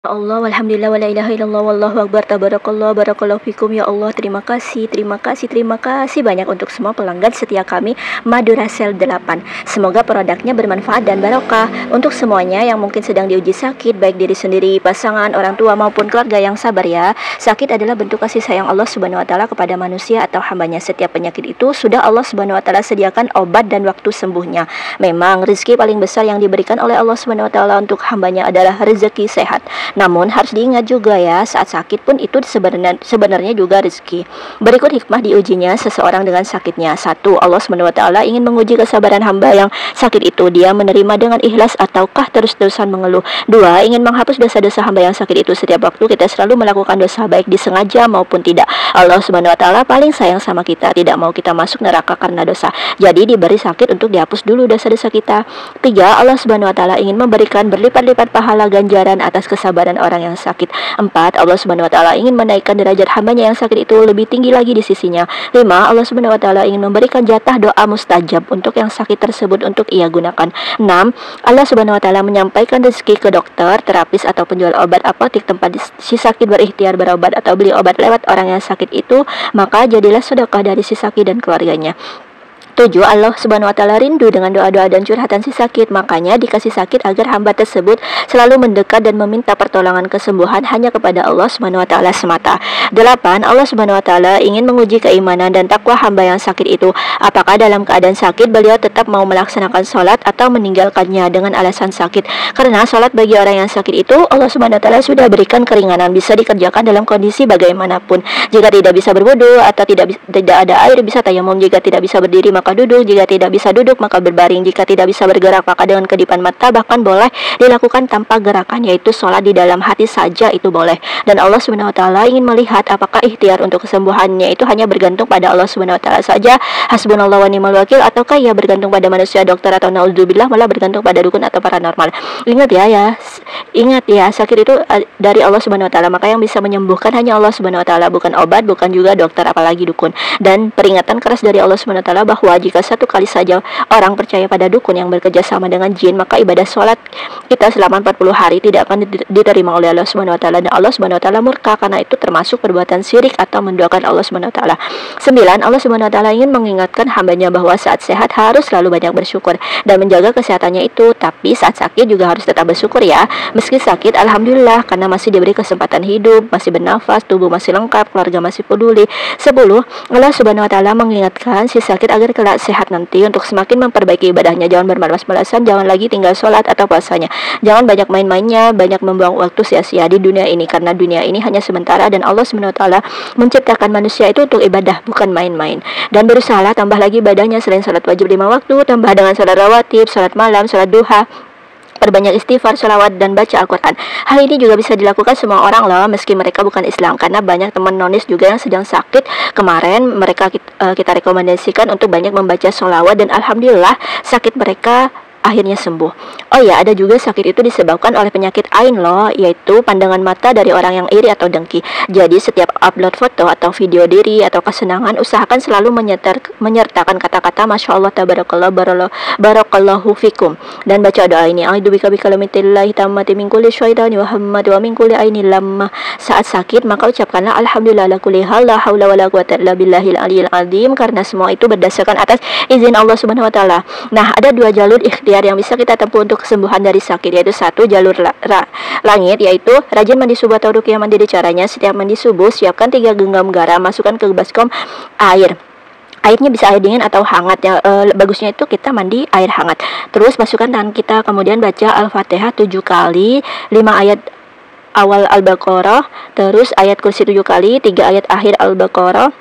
Ya Allah, walhamdulillah, wala ilaha illallah, wallahu akbar, tabarakallah, barakallahu fikum. Ya Allah, terima kasih, terima kasih, terima kasih banyak untuk semua pelanggan setia kami Madura Sel 8. Semoga produknya bermanfaat dan barokah untuk semuanya yang mungkin sedang diuji sakit, baik diri sendiri, pasangan, orang tua maupun keluarga yang sabar ya. Sakit adalah bentuk kasih sayang Allah Subhanahu wa taala kepada manusia atau hambanya. Setiap penyakit itu sudah Allah Subhanahu wa taala sediakan obat dan waktu sembuhnya. Memang rezeki paling besar yang diberikan oleh Allah Subhanahu wa taala untuk hambanya adalah rezeki sehat. Namun harus diingat juga ya, saat sakit pun itu sebenarnya juga rezeki. Berikut hikmah diujinya seseorang dengan sakitnya. 1. Allah SWT ingin menguji kesabaran hamba yang sakit itu. Dia menerima dengan ikhlas ataukah terus-terusan mengeluh. 2. Ingin menghapus dosa-dosa hamba yang sakit itu. Setiap waktu kita selalu melakukan dosa, baik disengaja maupun tidak. Allah SWT paling sayang sama kita, tidak mau kita masuk neraka karena dosa. Jadi diberi sakit untuk dihapus dulu dosa-dosa kita. 3. Allah SWT ingin memberikan berlipat-lipat pahala ganjaran atas kesabaran orang yang sakit. 4. Allah Subhanahu wa taala ingin menaikkan derajat hambanya yang sakit itu lebih tinggi lagi di sisinya. 5. Allah Subhanahu wa taala ingin memberikan jatah doa mustajab untuk yang sakit tersebut untuk ia gunakan. 6. Allah Subhanahu wa taala menyampaikan rezeki ke dokter, terapis atau penjual obat apotik tempat si sakit berikhtiar berobat atau beli obat lewat orang yang sakit itu, maka jadilah sedekah dari si sakit dan keluarganya. 7. Allah Subhanahu wa taala rindu dengan doa-doa dan curhatan si sakit, makanya dikasih sakit agar hamba tersebut selalu mendekat dan meminta pertolongan kesembuhan hanya kepada Allah Subhanahu wa taala semata. 8. Allah Subhanahu wa taala ingin menguji keimanan dan takwa hamba yang sakit itu. Apakah dalam keadaan sakit beliau tetap mau melaksanakan sholat atau meninggalkannya dengan alasan sakit? Karena sholat bagi orang yang sakit itu Allah Subhanahu wa taala sudah berikan keringanan, bisa dikerjakan dalam kondisi bagaimanapun. Jika tidak bisa berwudu atau tidak ada air, bisa tayamum. Jika tidak bisa berdiri maka duduk, jika tidak bisa duduk maka berbaring, jika tidak bisa bergerak maka dengan kedipan mata, bahkan boleh dilakukan tanpa gerakan, yaitu sholat di dalam hati saja itu boleh. Dan Allah Subhanahu wa taala ingin melihat apakah ikhtiar untuk kesembuhannya itu hanya bergantung pada Allah Subhanahu wa taala saja, hasbunallah wa ni'mal wakil, ataukah ia bergantung pada manusia, dokter, atau naudzubillah malah bergantung pada dukun atau paranormal. Ingat ya, sakit itu dari Allah Subhanahu wa taala, maka yang bisa menyembuhkan hanya Allah Subhanahu wa taala, bukan obat, bukan juga dokter, apalagi dukun. Dan peringatan keras dari Allah Subhanahu wa taala bahwa jika satu kali saja orang percaya pada dukun yang bekerja sama dengan jin, maka ibadah sholat kita selama 40 hari tidak akan diterima oleh Allah Subhanahu wa taala, dan Allah Subhanahu wa taala murka karena itu termasuk perbuatan syirik atau menduakan Allah Subhanahu wa taala. 9. Allah Subhanahu wa taala ingin mengingatkan hambanya bahwa saat sehat harus selalu banyak bersyukur dan menjaga kesehatannya itu, tapi saat sakit juga harus tetap bersyukur ya. Meski sakit, alhamdulillah karena masih diberi kesempatan hidup, masih bernafas, tubuh masih lengkap, keluarga masih peduli. 10. Allah Subhanahu wa taala mengingatkan si sakit agar kelak sehat nanti untuk semakin memperbaiki ibadahnya. Jangan bermalas-malasan, jangan lagi tinggal sholat atau puasanya, jangan banyak main-mainnya, banyak membuang waktu sia-sia di dunia ini, karena dunia ini hanya sementara dan Allah Subhanahu wa taala menciptakan manusia itu untuk ibadah, bukan main-main. Dan berusahalah tambah lagi ibadahnya selain sholat wajib 5 waktu, tambah dengan sholat rawatib, sholat malam, sholat duha, perbanyak istighfar, sholawat, dan baca Al-Quran. Hal ini juga bisa dilakukan semua orang loh, meski mereka bukan Islam, karena banyak teman nonis juga yang sedang sakit. Kemarin mereka kita rekomendasikan untuk banyak membaca sholawat, dan alhamdulillah sakit mereka akhirnya sembuh. Oh ya, ada juga sakit itu disebabkan oleh penyakit ain loh, yaitu pandangan mata dari orang yang iri atau dengki. Jadi setiap upload foto atau video diri atau kesenangan, usahakan selalu menyertakan kata-kata Masya Allah, tabarakallah, barakallahu fikum, dan baca doa ini, a'udzubika bikalamillahi tammati min kulli syaitani wa hammati wa min kulli ainin lamma. Saat sakit maka ucapkanlah alhamdulillah ala kulli hal, la haula wala quwwata illa billahil aliyil azim, karena semua itu berdasarkan atas izin Allah Subhanahu wa taala. Nah, ada 2 jalur ikhtiar yang bisa kita tempuh untuk kesembuhan dari sakit, yaitu 1. jalur langit, yaitu rajin mandi subuh atau ruqyah mandiri. Caranya, setiap mandi subuh siapkan 3 genggam garam, masukkan ke baskom air. Airnya bisa air dingin atau hangat ya, bagusnya itu kita mandi air hangat. Terus masukkan tangan kita, kemudian baca Al-Fatihah 7 kali, 5 ayat awal Al-Baqarah, terus ayat kursi 7 kali, 3 ayat akhir Al-Baqarah,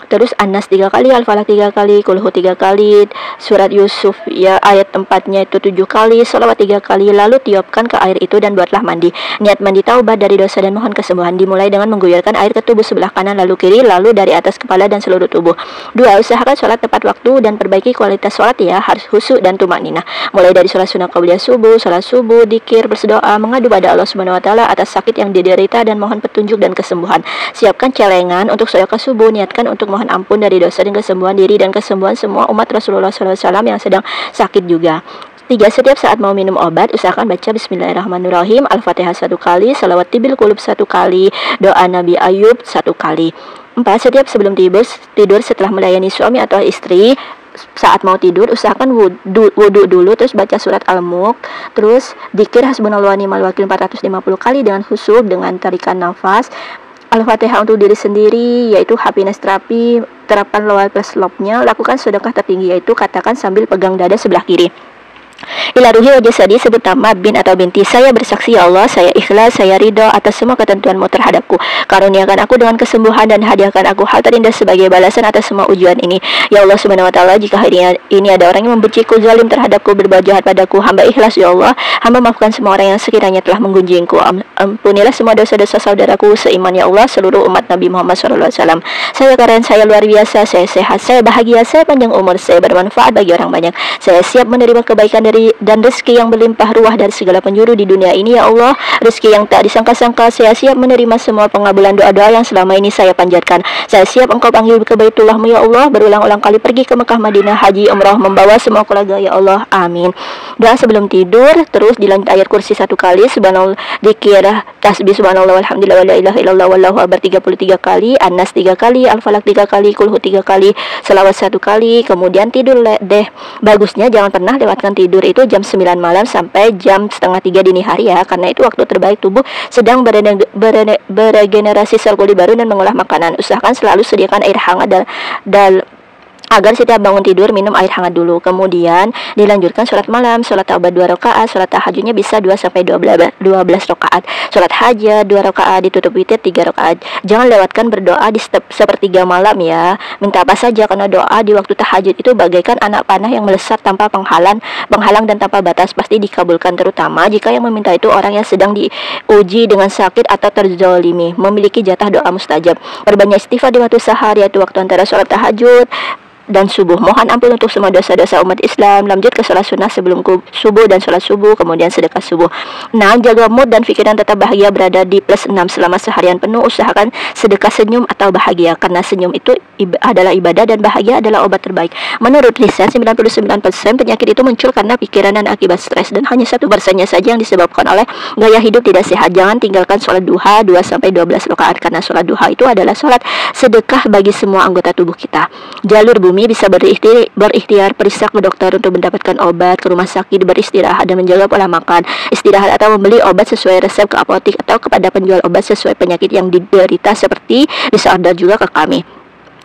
terus An-Nas 3 kali, Al-Falaq 3 kali, Qul-Hu 3 kali, surat Yusuf ya ayat 4-nya itu 7 kali, sholawat 3 kali, lalu tiupkan ke air itu dan buatlah mandi. Niat mandi taubat dari dosa dan mohon kesembuhan. Dimulai dengan mengguyurkan air ke tubuh sebelah kanan, lalu kiri, lalu dari atas kepala dan seluruh tubuh. 2. Usahakan sholat tepat waktu dan perbaiki kualitas sholat ya, harus khusyuk dan tumakninah. Mulai dari sholat sunnah qabliyah subuh, sholat subuh, dzikir, berdoa, mengadu pada Allah Subhanahu wa taala atas sakit yang diderita dan mohon petunjuk dan kesembuhan. Siapkan celengan untuk sedekah subuh, niatkan untuk mohon ampun dari dosa dan kesembuhan diri dan kesembuhan semua umat Rasulullah SAW yang sedang sakit juga. 3. Setiap saat mau minum obat, usahakan baca Bismillahirrahmanirrahim, Al-Fatihah 1 kali, Salawat Tibil Qulub 1 kali, doa Nabi Ayub 1 kali. 4. Setiap sebelum tidur setelah melayani suami atau istri, saat mau tidur usahakan wudu dulu, terus baca surat Al-Mulk, terus dzikir hasbunallahu wa ni'mal wakil 450 kali dengan khusyuk, dengan tarikan nafas. Al-Fatihah untuk diri sendiri, yaitu happiness terapi, terapkan lower plus love-nya. Lakukan sedekah tertinggi, yaitu katakan sambil pegang dada sebelah kiri. Ila ruhi wa jasadi, sebut nama bin atau binti. Saya bersaksi ya Allah, saya ikhlas, saya ridho atas semua ketentuanmu terhadapku. Karuniakan aku dengan kesembuhan dan hadiahkan aku hal terindah sebagai balasan atas semua ujian ini. Ya Allah subhanahu wa ta'ala, jika hari ini ada orang yang membenciku, zalim terhadapku, berbuat jahat padaku, hamba ikhlas ya Allah. Hamba maafkan semua orang yang sekiranya telah menggunjingku. Ampunilah semua dosa-dosa saudaraku seiman ya Allah, seluruh umat Nabi Muhammad SAW. Saya keren, saya luar biasa, saya sehat, saya bahagia, saya panjang umur, saya bermanfaat bagi orang banyak. Saya siap menerima kebaikan dan rezeki yang berlimpah ruah dari segala penjuru di dunia ini ya Allah. Rezeki yang tak disangka-sangka. Saya siap menerima semua pengabulan doa-doa yang selama ini saya panjatkan. Saya siap Engkau panggil ke Baitullah-Mu ya Allah, berulang-ulang kali pergi ke Mekah, Madinah, haji, umrah, membawa semua keluarga ya Allah, amin. Doa sebelum tidur, terus dilanjut ayat kursi 1 kali, subhanallah, dzikir tasbih subhanallah walhamdulillah wala ilaha illallah wallahu akbar 33 kali, An-Nas 3 kali, Al-Falaq 3 kali, Qul Hu 3 kali, selawat 1 kali, kemudian tidur deh. Bagusnya jangan pernah lewatkan tidur itu jam 9 malam sampai jam setengah 3 dini hari ya, karena itu waktu terbaik tubuh sedang beregenerasi sel pulih baru dan mengolah makanan. Usahakan selalu sediakan air hangat dan agar setiap bangun tidur minum air hangat dulu. Kemudian dilanjutkan sholat malam, sholat taubat 2 rakaat, sholat tahajudnya bisa 2 sampai 12 rakaat. Sholat hajat 2 rakaat, ditutup witir 3 rakaat. Jangan lewatkan berdoa di sepertiga malam ya. Minta apa saja, karena doa di waktu tahajud itu bagaikan anak panah yang melesat tanpa penghalang dan tanpa batas, pasti dikabulkan, terutama jika yang meminta itu orang yang sedang diuji dengan sakit atau terzolimi, memiliki jatah doa mustajab. Perbanyak istighfar di waktu sahar, yaitu waktu antara sholat tahajud dan subuh. Mohon ampun untuk semua dosa-dosa umat Islam. Lanjut ke sholat sunnah sebelum subuh dan sholat subuh, kemudian sedekah subuh. Nah, jaga mood dan pikiran tetap bahagia berada di +6 selama seharian penuh. Usahakan sedekah senyum atau bahagia, karena senyum itu adalah ibadah dan bahagia adalah obat terbaik. Menurut riset, 99% penyakit itu muncul karena pikiran dan akibat stres, dan hanya 1%-nya saja yang disebabkan oleh gaya hidup tidak sehat. Jangan tinggalkan sholat duha 2 sampai 12 rakaat, karena sholat duha itu adalah sholat sedekah bagi semua anggota tubuh kita. Jalur bumi bisa berikhtiar periksa ke dokter untuk mendapatkan obat, ke rumah sakit, beristirahat dan menjaga pola makan, istirahat atau membeli obat sesuai resep ke apotik atau kepada penjual obat sesuai penyakit yang diderita, seperti disorder juga ke kami.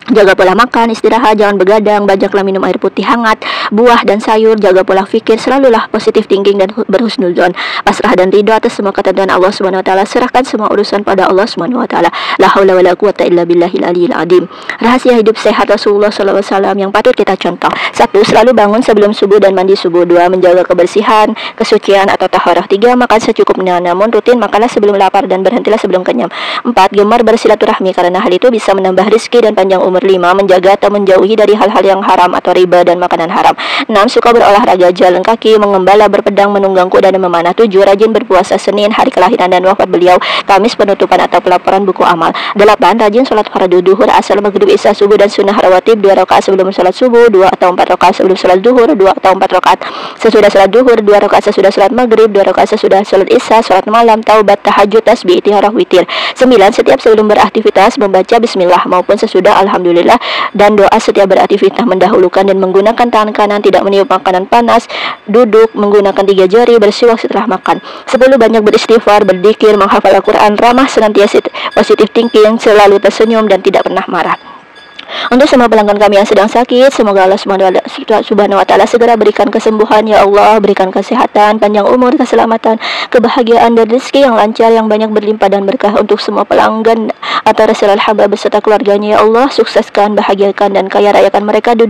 Jaga pola makan, istirahat, jangan begadang, banyaklah minum air putih hangat, buah dan sayur, jaga pola pikir, selalulah positive thinking dan berhusnuzon. Pasrah dan ridho atas semua ketentuan Allah Subhanahu wa taala, serahkan semua urusan pada Allah Subhanahu wa taala. La haula wala quwata illa billahil aliyil azim. Rahasia hidup sehat Rasulullah sallallahu alaihi wasallam yang patut kita contoh. 1. Selalu bangun sebelum subuh dan mandi subuh. 2. Menjaga kebersihan, kesucian atau taharah. 3. Makan secukupnya, namun rutin makanlah sebelum lapar dan berhentilah sebelum kenyang. 4. Gemar bersilaturahmi, karena hal itu bisa menambah rezeki dan panjang umur. 5. Menjaga atau menjauhi dari hal-hal yang haram atau riba dan makanan haram. 6. Suka berolahraga, jalan kaki, mengembala, berpedang, menunggang kuda dan memanah. 7. Rajin berpuasa Senin, hari kelahiran dan wafat beliau, Kamis penutupan atau pelaporan buku amal. 8. Rajin sholat fardu duhur, asar, maghrib, isya, subuh dan sunnah rawatib 2 rakaat sebelum sholat subuh, 2 atau 4 rakaat sebelum sholat duhur, 2 atau 4 rakaat sesudah sholat duhur, 2 rakaat sesudah sholat maghrib, 2 rakaat sesudah sholat isya, sholat malam, taubat, tahajud, tasbih, istighfar, witir. 9. Setiap sebelum beraktivitas membaca bismillah maupun sesudah alhamdulillah, dan doa setiap beraktivitas mendahulukan dan menggunakan tangan kanan, tidak meniup makanan panas, duduk menggunakan 3 jari, bersiwak setelah makan. 10. Banyak beristighfar, berzikir, menghafal Al-Quran, ramah, senantiasa positive thinking, selalu tersenyum dan tidak pernah marah. Untuk semua pelanggan kami yang sedang sakit, semoga Allah Subhanahu wa taala segera berikan kesembuhan ya Allah, berikan kesehatan, panjang umur, keselamatan, kebahagiaan dan rezeki yang lancar, yang banyak berlimpah dan berkah untuk semua pelanggan atau reseller hamba beserta keluarganya ya Allah. Sukseskan, bahagiakan dan kaya rayakan mereka di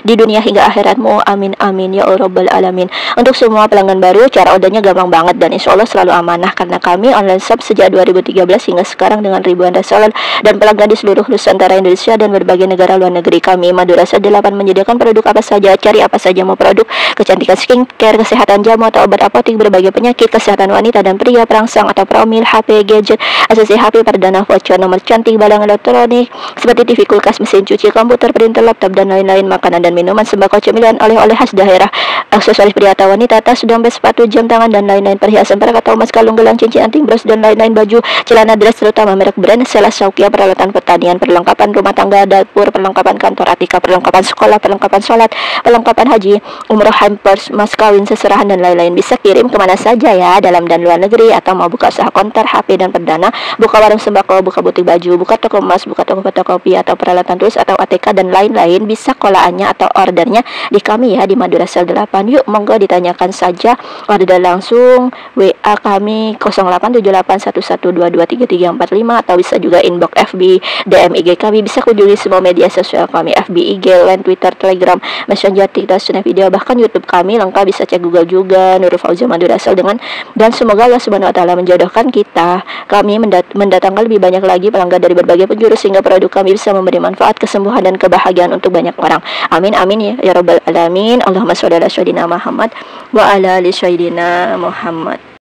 dunia hingga akhirat-Mu, amin amin ya rabbal alamin. Untuk semua pelanggan baru, cara ordernya gampang banget dan insya Allah selalu amanah, karena kami online shop sejak 2013 hingga sekarang dengan ribuan reseller dan pelanggan di seluruh Nusantara Indonesia dan berbagai negara negara luar negeri. Kami Madrasah 8 menyediakan produk apa saja, cari apa saja, mau produk kecantikan, skincare, kesehatan, jamu atau obat apotik, berbagai penyakit, kesehatan wanita dan pria, perangsang atau promil, HP, gadget, aksesoris HP, perdana, voucher, nomor cantik, barang elektronik seperti TV, kulkas, mesin cuci, komputer, printer, laptop dan lain-lain, makanan dan minuman, sembako, cemilan, oleh-oleh khas daerah, aksesoris pria atau wanita, tas, dompet, sepatu, jam tangan dan lain-lain, perhiasan perak atau emas, kalung, gelang, cincin, anting, bros dan lain-lain, baju, celana, dress terutama merek brand, Sela, Saukia, peralatan pertanian, perlengkapan rumah tangga, dapur, perlengkapan kantor, atika, perlengkapan sekolah, perlengkapan sholat, perlengkapan haji, umroh, hampers, mas kawin, seserahan dan lain-lain. Bisa kirim kemana saja ya, dalam dan luar negeri, atau mau buka usaha konter, HP dan perdana, buka warung sembako, buka butik baju, buka toko emas, buka toko fotokopi atau peralatan tulis atau ATK dan lain-lain, bisa kolaannya atau ordernya di kami ya, di Madrasah 8. Yuk monggo ditanyakan saja, order langsung WA kami 087811223345 atau bisa juga inbox FB, DM IG kami, bisa kunjungi semua media sosial kami, FB, IG, Line, Twitter, Telegram, Messenger, TikTok, Snap Video, bahkan YouTube kami lengkap, bisa cek Google juga, Nurul Fauzia Madrasah dengan, dan semoga Allah Subhanahu wa taala menjodohkan kita, kami mendatangkan lebih banyak lagi pelanggan dari berbagai penjuru sehingga produk kami bisa memberi manfaat, kesembuhan dan kebahagiaan untuk banyak orang. Amin amin ya rabbal alamin. Allahumma sholli ala sayyidina Muhammad wa ala ali sayyidina Muhammad.